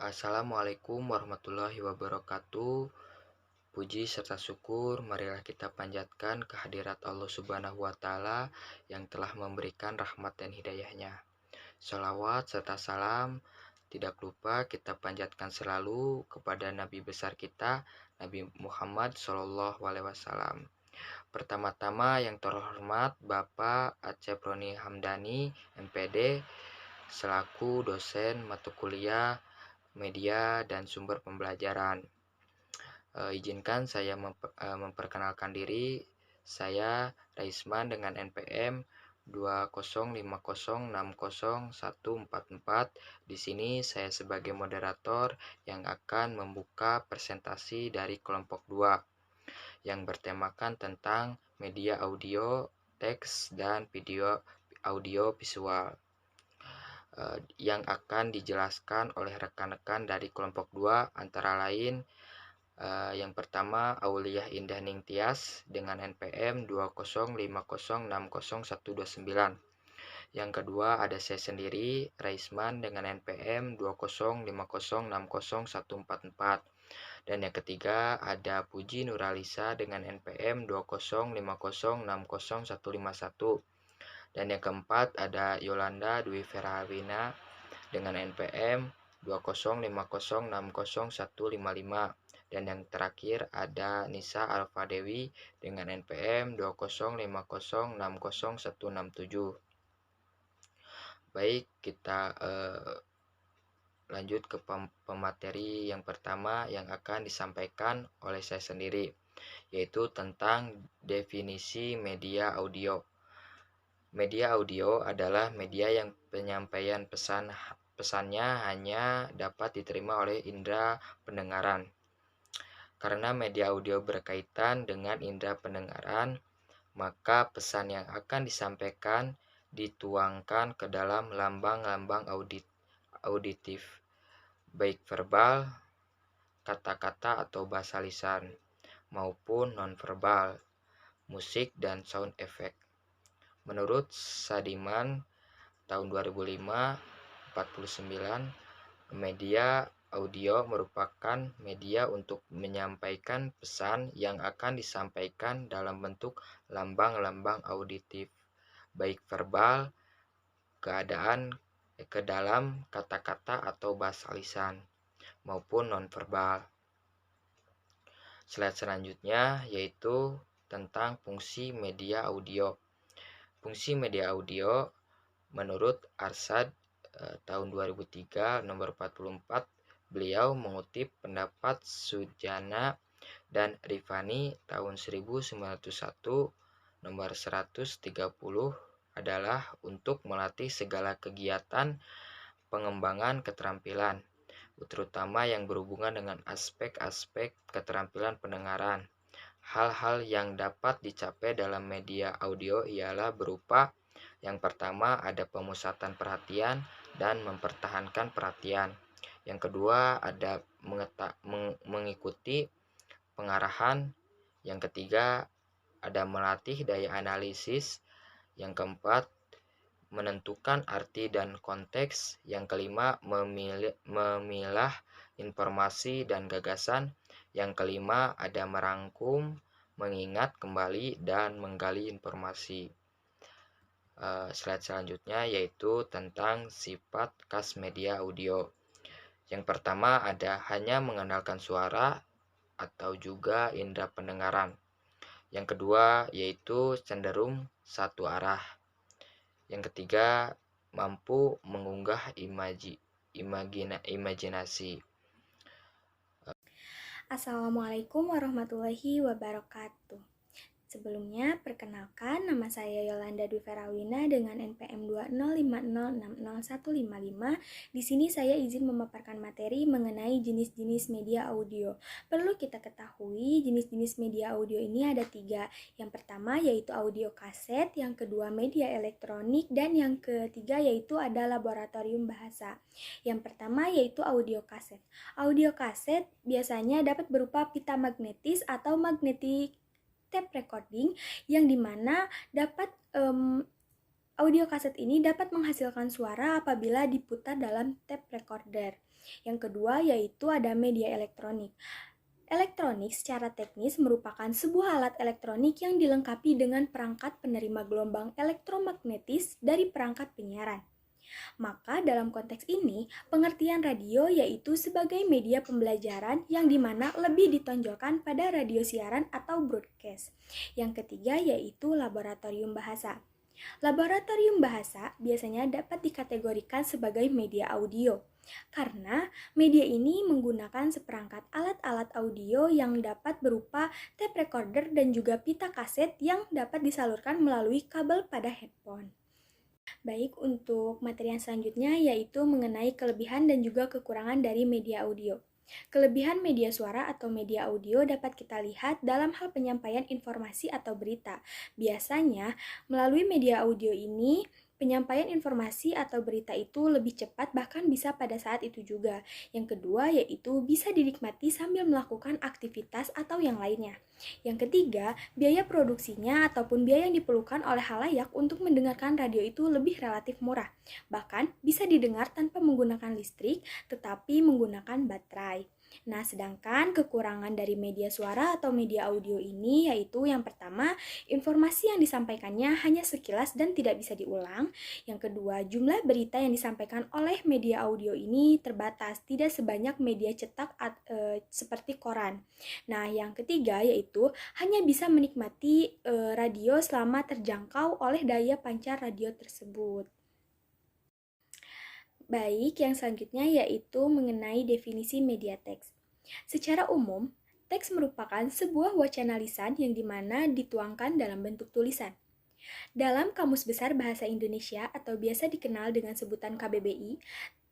Assalamualaikum warahmatullahi wabarakatuh. Puji serta syukur marilah kita panjatkan kehadirat Allah Subhanahu wa Ta'ala yang telah memberikan rahmat dan hidayahnya. Shalawat serta salam tidak lupa kita panjatkan selalu kepada Nabi besar kita, Nabi Muhammad SAW. Pertama-tama yang terhormat Bapak Acep Roni Hamdani, MPD, selaku dosen mata kuliah media dan sumber pembelajaran. Izinkan saya memperkenalkan diri. Saya Raisman dengan NPM 205060144. Di sini saya sebagai moderator yang akan membuka presentasi dari kelompok 2 yang bertemakan tentang media audio, teks, dan video audio visual yang akan dijelaskan oleh rekan-rekan dari kelompok 2 antara lain yang pertama Auliah Indah Ningtyas dengan NPM 205060129. Yang kedua ada saya sendiri Raisman dengan NPM 205060144. Dan yang ketiga ada Puji Nuralisa dengan NPM 205060151. Dan yang keempat ada Yolanda Dwi Ferhawina dengan NPM 205060155. Dan yang terakhir ada Nisa Alfa Dewi dengan NPM 205060167. Baik, kita lanjut ke pemateri yang pertama yang akan disampaikan oleh saya sendiri, yaitu tentang definisi media audio. Media audio adalah media yang penyampaian pesannya hanya dapat diterima oleh indera pendengaran. Karena media audio berkaitan dengan indera pendengaran, maka pesan yang akan disampaikan dituangkan ke dalam lambang-lambang auditif, baik verbal, kata-kata atau bahasa lisan, maupun nonverbal, musik dan sound effect. Menurut Sadiman tahun 2005, 49, media audio merupakan media untuk menyampaikan pesan yang akan disampaikan dalam bentuk lambang-lambang auditif, baik verbal, ke dalam kata-kata atau bahasa lisan, maupun nonverbal. Slide selanjutnya yaitu tentang fungsi media audio. Fungsi media audio menurut Arsad tahun 2003 nomor 44, beliau mengutip pendapat Sujana dan Rifani tahun 1901 nomor 130 adalah untuk melatih segala kegiatan pengembangan keterampilan, terutama yang berhubungan dengan aspek-aspek keterampilan pendengaran. Hal-hal yang dapat dicapai dalam media audio ialah berupa yang pertama ada pemusatan perhatian dan mempertahankan perhatian. Yang kedua ada mengikuti pengarahan. Yang ketiga ada melatih daya analisis. Yang keempat menentukan arti dan konteks. Yang kelima memilah informasi dan gagasan. Yang kelima ada merangkum, mengingat kembali, dan menggali informasi. Slide selanjutnya yaitu tentang sifat khas media audio. Yang pertama ada hanya mengandalkan suara atau juga indera pendengaran. Yang kedua yaitu cenderung satu arah. Yang ketiga mampu mengunggah imajinasi. Assalamualaikum warahmatullahi wabarakatuh. Sebelumnya, perkenalkan nama saya Yolanda Dwi Ferawina dengan NPM 205060155. Di sini saya izin memaparkan materi mengenai jenis-jenis media audio. Perlu kita ketahui, jenis-jenis media audio ini ada 3. Yang pertama yaitu audio kaset, yang kedua media elektronik, dan yang ketiga yaitu ada laboratorium bahasa. Yang pertama yaitu audio kaset. Audio kaset biasanya dapat berupa pita magnetis atau magnetic tape recording, yang dimana dapat audio kaset ini dapat menghasilkan suara apabila diputar dalam tape recorder. Yang kedua yaitu ada media elektronik. Elektronik secara teknis merupakan sebuah alat elektronik yang dilengkapi dengan perangkat penerima gelombang elektromagnetis dari perangkat penyiaran. Maka dalam konteks ini, pengertian radio yaitu sebagai media pembelajaran yang dimana lebih ditonjolkan pada radio siaran atau broadcast. Yang ketiga yaitu laboratorium bahasa. Laboratorium bahasa biasanya dapat dikategorikan sebagai media audio, karena media ini menggunakan seperangkat alat-alat audio yang dapat berupa tape recorder dan juga pita kaset yang dapat disalurkan melalui kabel pada handphone. Baik, untuk materi yang selanjutnya yaitu mengenai kelebihan dan juga kekurangan dari media audio. Kelebihan media suara atau media audio dapat kita lihat dalam hal penyampaian informasi atau berita. Biasanya, melalui media audio ini, penyampaian informasi atau berita itu lebih cepat bahkan bisa pada saat itu juga. Yang kedua yaitu bisa dinikmati sambil melakukan aktivitas atau yang lainnya. Yang ketiga, biaya produksinya ataupun biaya yang diperlukan oleh halayak untuk mendengarkan radio itu lebih relatif murah. Bahkan bisa didengar tanpa menggunakan listrik tetapi menggunakan baterai. Nah, sedangkan kekurangan dari media suara atau media audio ini yaitu yang pertama, informasi yang disampaikannya hanya sekilas dan tidak bisa diulang. Yang kedua, jumlah berita yang disampaikan oleh media audio ini terbatas, tidak sebanyak media cetak seperti koran. Nah, yang ketiga yaitu hanya bisa menikmati radio selama terjangkau oleh daya pancar radio tersebut. Baik, yang selanjutnya yaitu mengenai definisi media teks. Secara umum, teks merupakan sebuah wacana lisan yang dimana dituangkan dalam bentuk tulisan. Dalam Kamus Besar Bahasa Indonesia atau biasa dikenal dengan sebutan KBBI,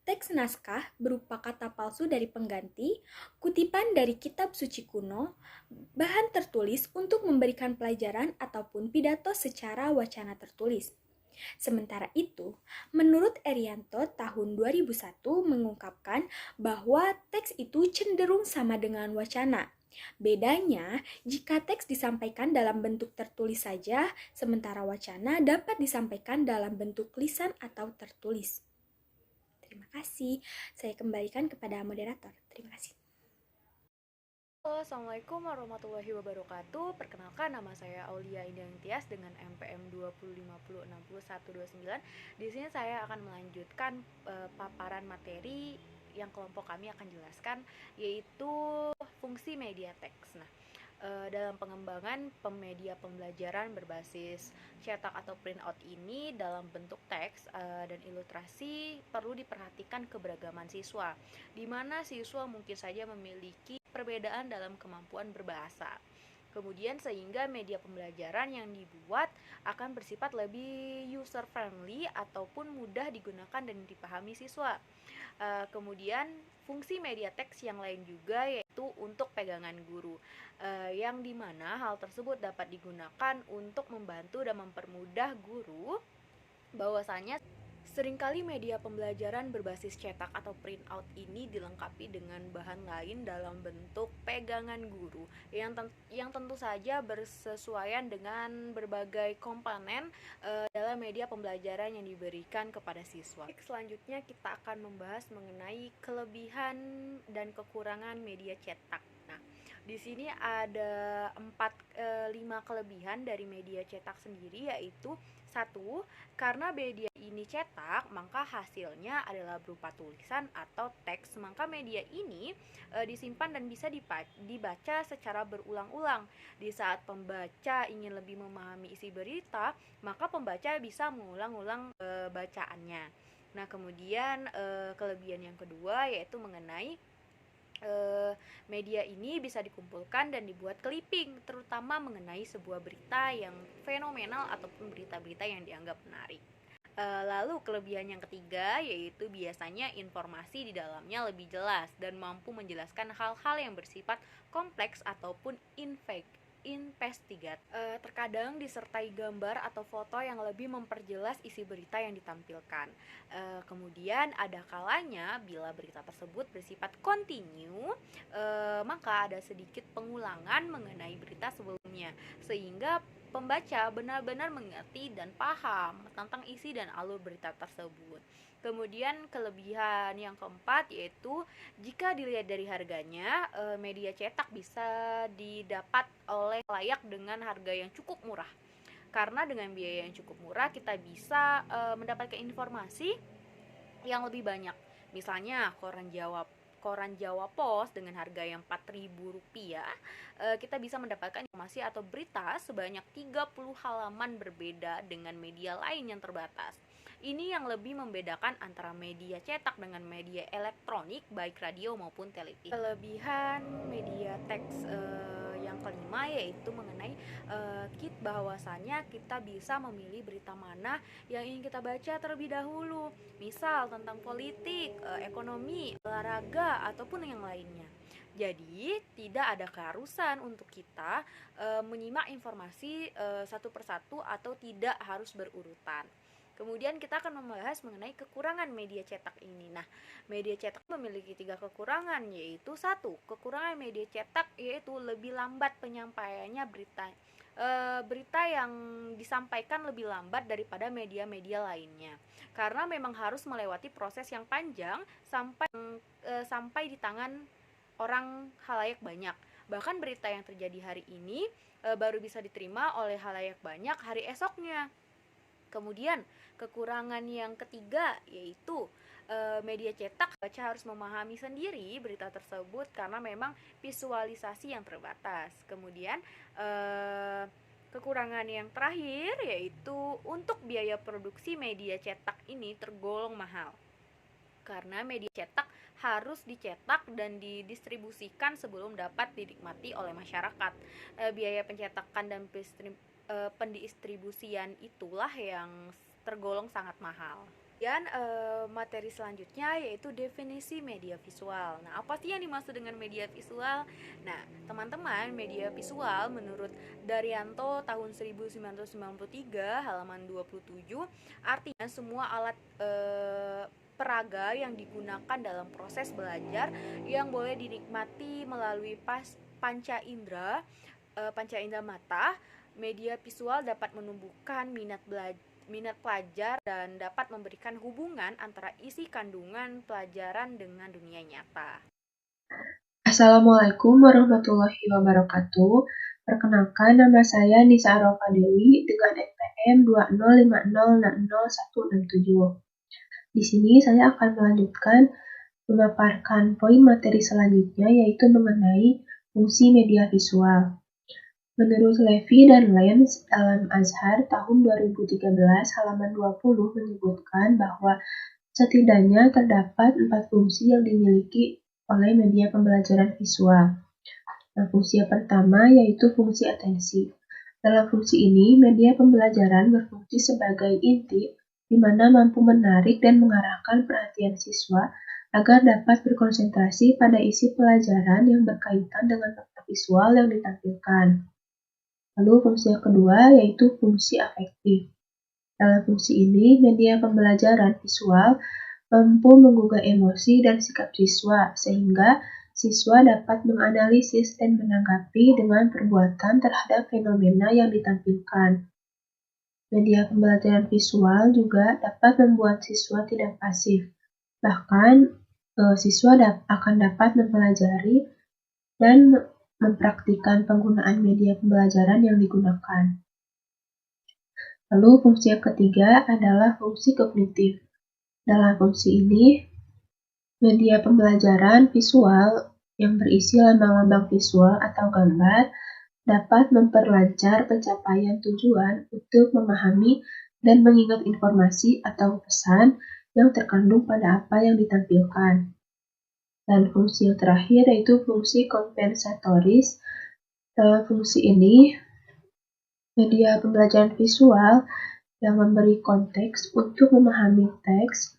teks naskah berupa kata palsu dari pengganti, kutipan dari kitab suci kuno, bahan tertulis untuk memberikan pelajaran ataupun pidato secara wacana tertulis. Sementara itu, menurut Erianto tahun 2001 mengungkapkan bahwa teks itu cenderung sama dengan wacana. Bedanya, jika teks disampaikan dalam bentuk tertulis saja, sementara wacana dapat disampaikan dalam bentuk lisan atau tertulis. Terima kasih. Saya kembalikan kepada moderator. Terima kasih. Halo, Assalamualaikum warahmatullahi wabarakatuh. Perkenalkan, nama saya Aulia Indah Tias dengan MPM 2050606129. Di sini saya akan melanjutkan paparan materi yang kelompok kami akan jelaskan, yaitu fungsi media teks. Nah, dalam pengembangan media pembelajaran berbasis cetak atau printout ini dalam bentuk teks dan ilustrasi perlu diperhatikan keberagaman siswa, di mana siswa mungkin saja memiliki perbedaan dalam kemampuan berbahasa. Kemudian sehingga media pembelajaran yang dibuat akan bersifat lebih user friendly ataupun mudah digunakan dan dipahami siswa. Kemudian fungsi media teks yang lain juga yaitu untuk pegangan guru, yang dimana hal tersebut dapat digunakan untuk membantu dan mempermudah guru. Bahwasanya seringkali media pembelajaran berbasis cetak atau printout ini dilengkapi dengan bahan lain dalam bentuk pegangan guru yang tentu saja bersesuaian dengan berbagai komponen dalam media pembelajaran yang diberikan kepada siswa. Selanjutnya kita akan membahas mengenai kelebihan dan kekurangan media cetak. Nah, di sini ada 5 kelebihan dari media cetak sendiri, yaitu 1. Karena media ini cetak, maka hasilnya adalah berupa tulisan atau teks. Maka media ini disimpan dan bisa dibaca secara berulang-ulang. Di saat pembaca ingin lebih memahami isi berita, maka pembaca bisa mengulang-ulang bacaannya. Nah, kemudian kelebihan yang kedua yaitu mengenai media ini bisa dikumpulkan dan dibuat clipping, terutama mengenai sebuah berita yang fenomenal ataupun berita-berita yang dianggap menarik. Lalu kelebihan yang ketiga yaitu biasanya informasi di dalamnya lebih jelas dan mampu menjelaskan hal-hal yang bersifat kompleks ataupun investigatif. Terkadang disertai gambar atau foto yang lebih memperjelas isi berita yang ditampilkan. Kemudian ada kalanya bila berita tersebut bersifat kontinu, maka ada sedikit pengulangan mengenai berita sebelumnya, sehingga pembaca benar-benar mengerti dan paham tentang isi dan alur berita tersebut. Kemudian kelebihan yang keempat yaitu jika dilihat dari harganya, media cetak bisa didapat oleh layak dengan harga yang cukup murah. Karena dengan biaya yang cukup murah kita bisa mendapatkan informasi yang lebih banyak. Misalnya koran Jawa Pos dengan harga yang Rp4.000, kita bisa mendapatkan informasi atau berita sebanyak 30 halaman berbeda dengan media lain yang terbatas. Ini yang lebih membedakan antara media cetak dengan media elektronik, baik radio maupun televisi. Kelebihan media teks yang kelima yaitu mengenai bahwasanya kita bisa memilih berita mana yang ingin kita baca terlebih dahulu. Misal tentang politik, ekonomi, olahraga, ataupun yang lainnya. Jadi tidak ada keharusan untuk kita menyimak informasi satu persatu atau tidak harus berurutan. Kemudian kita akan membahas mengenai kekurangan media cetak ini. Nah, media cetak memiliki 3 kekurangan, yaitu 1. Kekurangan media cetak yaitu lebih lambat penyampaiannya berita yang disampaikan lebih lambat daripada media-media lainnya. Karena memang harus melewati proses yang panjang sampai di tangan orang halayak banyak. Bahkan berita yang terjadi hari ini baru bisa diterima oleh halayak banyak hari esoknya. Kemudian kekurangan yang ketiga yaitu media cetak baca harus memahami sendiri berita tersebut karena memang visualisasi yang terbatas. Kemudian kekurangan yang terakhir yaitu untuk biaya produksi media cetak ini tergolong mahal. Karena media cetak harus dicetak dan didistribusikan sebelum dapat dinikmati oleh masyarakat. Biaya pencetakan dan pendistribusian itulah yang tergolong sangat mahal. Dan materi selanjutnya yaitu definisi media visual. Nah, apa sih yang dimaksud dengan media visual? Nah, teman-teman, media visual menurut Daryanto tahun 1993 halaman 27 artinya semua alat peraga yang digunakan dalam proses belajar yang boleh dinikmati melalui panca indera mata. Media visual dapat menumbuhkan minat pelajar dan dapat memberikan hubungan antara isi kandungan pelajaran dengan dunia nyata. Assalamualaikum warahmatullahi wabarakatuh. Perkenalkan, nama saya Nisa Arofa Dewi dengan NPM 205006167. Di sini saya akan melanjutkan memaparkan poin materi selanjutnya yaitu mengenai fungsi media visual. Menurut Levy dan Lenz dalam Azhar tahun 2013 halaman 20 menyebutkan bahwa setidaknya terdapat 4 fungsi yang dimiliki oleh media pembelajaran visual. Nah, fungsi yang pertama yaitu fungsi atensi. Dalam fungsi ini, media pembelajaran berfungsi sebagai inti di mana mampu menarik dan mengarahkan perhatian siswa agar dapat berkonsentrasi pada isi pelajaran yang berkaitan dengan fakta visual yang ditampilkan. Lalu fungsi yang kedua yaitu fungsi afektif. Dalam fungsi ini, media pembelajaran visual mampu menggugah emosi dan sikap siswa sehingga siswa dapat menganalisis dan menanggapi dengan perbuatan terhadap fenomena yang ditampilkan. Media pembelajaran visual juga dapat membuat siswa tidak pasif. Bahkan, siswa akan dapat mempelajari dan mempraktikkan penggunaan media pembelajaran yang digunakan. Lalu fungsi yang ketiga adalah fungsi kognitif. Dalam fungsi ini, media pembelajaran visual yang berisi lambang-lambang visual atau gambar dapat memperlancar pencapaian tujuan untuk memahami dan mengingat informasi atau pesan yang terkandung pada apa yang ditampilkan. Dan fungsi yang terakhir yaitu fungsi kompensatoris. Dalam fungsi ini, media pembelajaran visual yang memberi konteks untuk memahami teks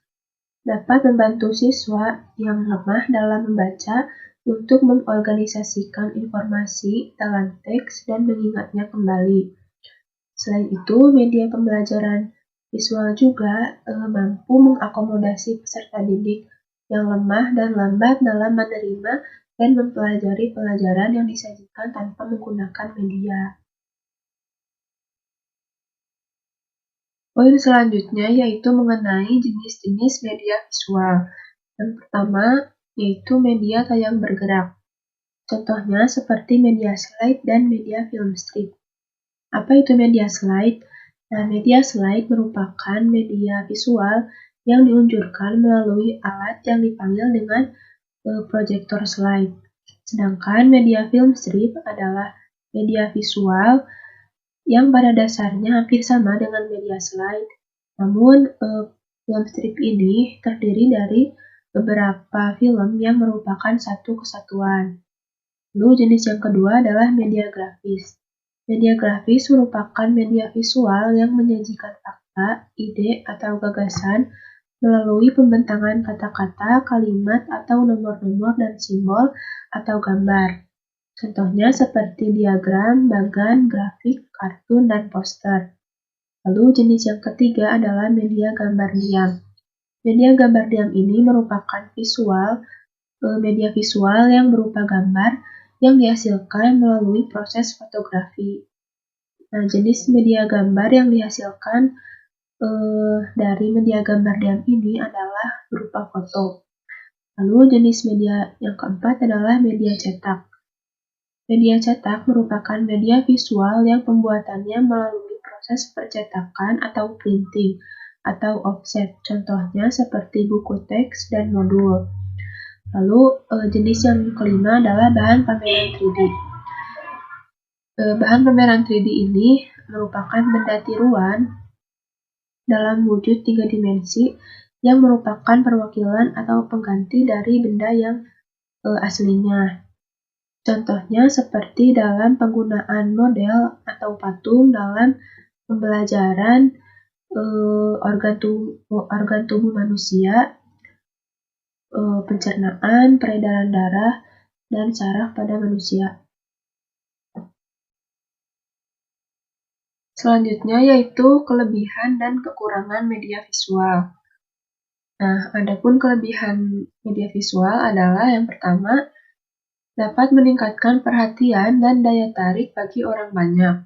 dapat membantu siswa yang lemah dalam membaca untuk mengorganisasikan informasi dalam teks dan mengingatnya kembali. Selain itu, media pembelajaran visual juga mampu mengakomodasi peserta didik yang lemah dan lambat dalam menerima dan mempelajari pelajaran yang disajikan tanpa menggunakan media. Poin selanjutnya yaitu mengenai jenis-jenis media visual. Yang pertama yaitu media tayang bergerak. Contohnya seperti media slide dan media film strip. Apa itu media slide? Nah, media slide merupakan media visual yang diunjukkan melalui alat yang dipanggil dengan proyektor slide. Sedangkan media film strip adalah media visual yang pada dasarnya hampir sama dengan media slide. Namun, film strip ini terdiri dari beberapa film yang merupakan satu kesatuan. Lalu jenis yang kedua adalah media grafis. Media grafis merupakan media visual yang menyajikan fakta, ide, atau gagasan melalui pembentangan kata-kata, kalimat, atau nomor-nomor dan simbol atau gambar. Contohnya seperti diagram, bagan, grafik, kartun, dan poster. Lalu jenis yang ketiga adalah media gambar diam. Media gambar diam ini merupakan media visual yang berupa gambar yang dihasilkan melalui proses fotografi. Nah, jenis media gambar yang dihasilkan dari media gambar diam ini adalah berupa foto. Lalu jenis media yang keempat adalah media cetak. Media cetak merupakan media visual yang pembuatannya melalui proses percetakan atau printing atau offset. Contohnya seperti buku teks dan modul. Lalu jenis yang kelima adalah bahan pameran 3D. Bahan pameran 3D ini merupakan benda tiruan dalam wujud 3 dimensi yang merupakan perwakilan atau pengganti dari benda yang aslinya. Contohnya seperti dalam penggunaan model atau patung dalam pembelajaran organ tubuh manusia, pencernaan, peredaran darah, dan saraf pada manusia. Selanjutnya yaitu kelebihan dan kekurangan media visual. Nah, adapun kelebihan media visual adalah yang pertama, dapat meningkatkan perhatian dan daya tarik bagi orang banyak.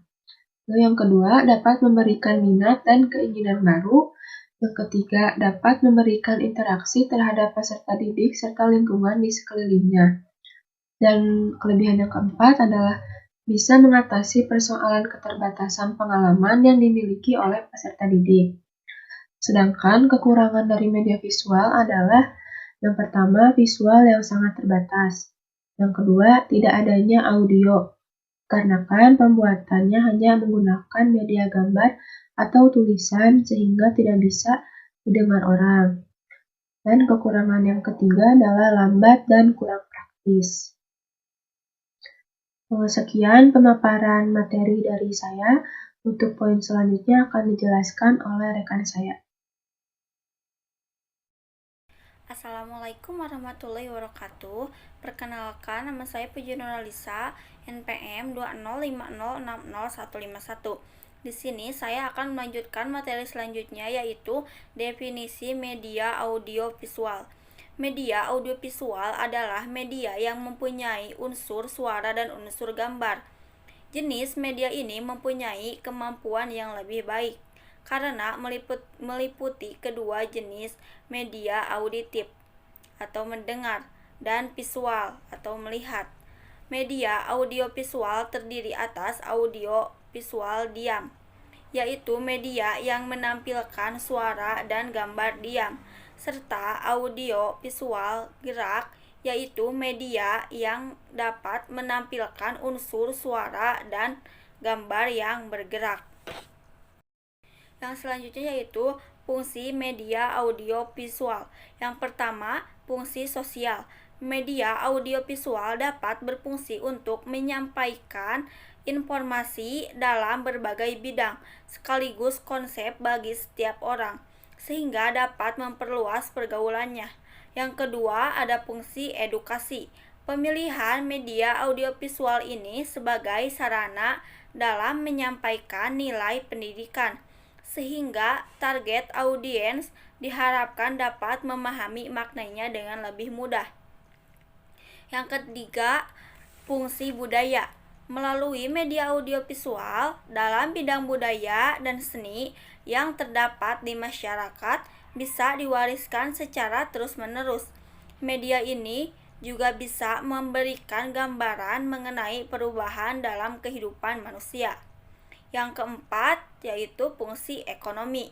Lalu yang kedua, dapat memberikan minat dan keinginan baru. Yang ketiga, dapat memberikan interaksi terhadap peserta didik serta lingkungan di sekelilingnya. Dan kelebihan yang keempat adalah bisa mengatasi persoalan keterbatasan pengalaman yang dimiliki oleh peserta didik. Sedangkan kekurangan dari media visual adalah yang pertama, visual yang sangat terbatas. Yang kedua, tidak adanya audio, karena kan pembuatannya hanya menggunakan media gambar atau tulisan sehingga tidak bisa didengar orang. Dan kekurangan yang ketiga adalah lambat dan kurang praktis. Sekian pemaparan materi dari saya. Untuk poin selanjutnya akan dijelaskan oleh rekan saya. Assalamualaikum warahmatullahi wabarakatuh. Perkenalkan, nama saya Puji Nuralisa, NPM 205060151. Di sini saya akan melanjutkan materi selanjutnya, yaitu definisi media audiovisual. Media audiovisual adalah media yang mempunyai unsur suara dan unsur gambar. Jenis media ini mempunyai kemampuan yang lebih baik karena meliputi kedua jenis media auditif atau mendengar dan visual atau melihat. Media audiovisual terdiri atas audio visual diam, yaitu media yang menampilkan suara dan gambar diam, serta audio visual gerak, yaitu media yang dapat menampilkan unsur suara dan gambar yang bergerak. Yang selanjutnya yaitu fungsi media audiovisual. Yang pertama, fungsi sosial. Media audiovisual dapat berfungsi untuk menyampaikan informasi dalam berbagai bidang, sekaligus konsep bagi setiap orang, sehingga dapat memperluas pergaulannya. Yang kedua, ada fungsi edukasi. Pemilihan media audiovisual ini sebagai sarana dalam menyampaikan nilai pendidikan, sehingga target audiens diharapkan dapat memahami maknanya dengan lebih mudah. Yang ketiga, fungsi budaya. Melalui media audiovisual dalam bidang budaya dan seni yang terdapat di masyarakat bisa diwariskan secara terus-menerus. Media ini juga bisa memberikan gambaran mengenai perubahan dalam kehidupan manusia. Yang keempat, yaitu fungsi ekonomi.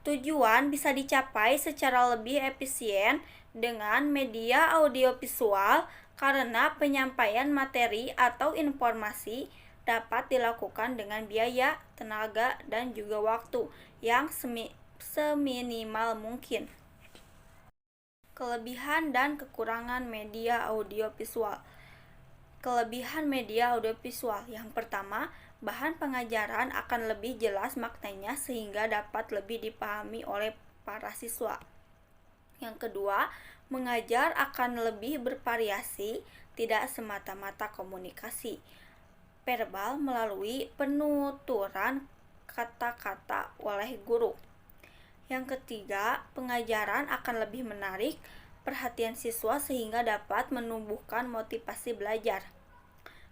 Tujuan bisa dicapai secara lebih efisien dengan media audiovisual karena penyampaian materi atau informasi dapat dilakukan dengan biaya, tenaga, dan juga waktu yang seminimal mungkin. Kelebihan dan kekurangan media audiovisual. Kelebihan media audiovisual yang pertama, bahan pengajaran akan lebih jelas maknanya sehingga dapat lebih dipahami oleh para siswa. Yang kedua, mengajar akan lebih bervariasi, tidak semata-mata komunikasi verbal melalui penuturan kata-kata oleh guru. Yang ketiga, pengajaran akan lebih menarik perhatian siswa sehingga dapat menumbuhkan motivasi belajar.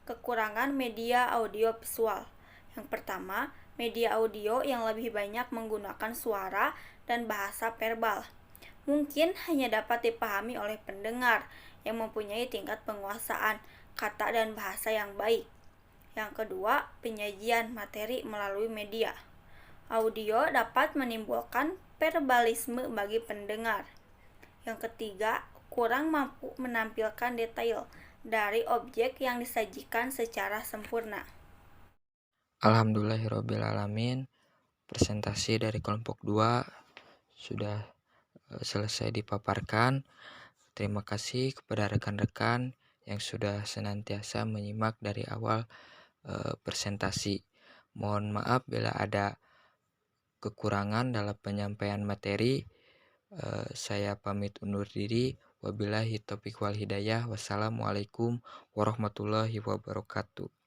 Kekurangan media audiovisual. Yang pertama, media audio yang lebih banyak menggunakan suara dan bahasa verbal. Mungkin hanya dapat dipahami oleh pendengar yang mempunyai tingkat penguasaan kata dan bahasa yang baik. Yang kedua, penyajian materi melalui media. Audio dapat menimbulkan verbalisme bagi pendengar. Yang ketiga, kurang mampu menampilkan detail dari objek yang disajikan secara sempurna. Alhamdulillahirrabbilalamin, presentasi dari kelompok 2 sudah selesai dipaparkan. Terima kasih kepada rekan-rekan yang sudah senantiasa menyimak dari awal presentasi. Mohon maaf bila ada kekurangan dalam penyampaian materi. Saya pamit undur diri. Wabillahi taufiq wal hidayah. Wassalamualaikum warahmatullahi wabarakatuh.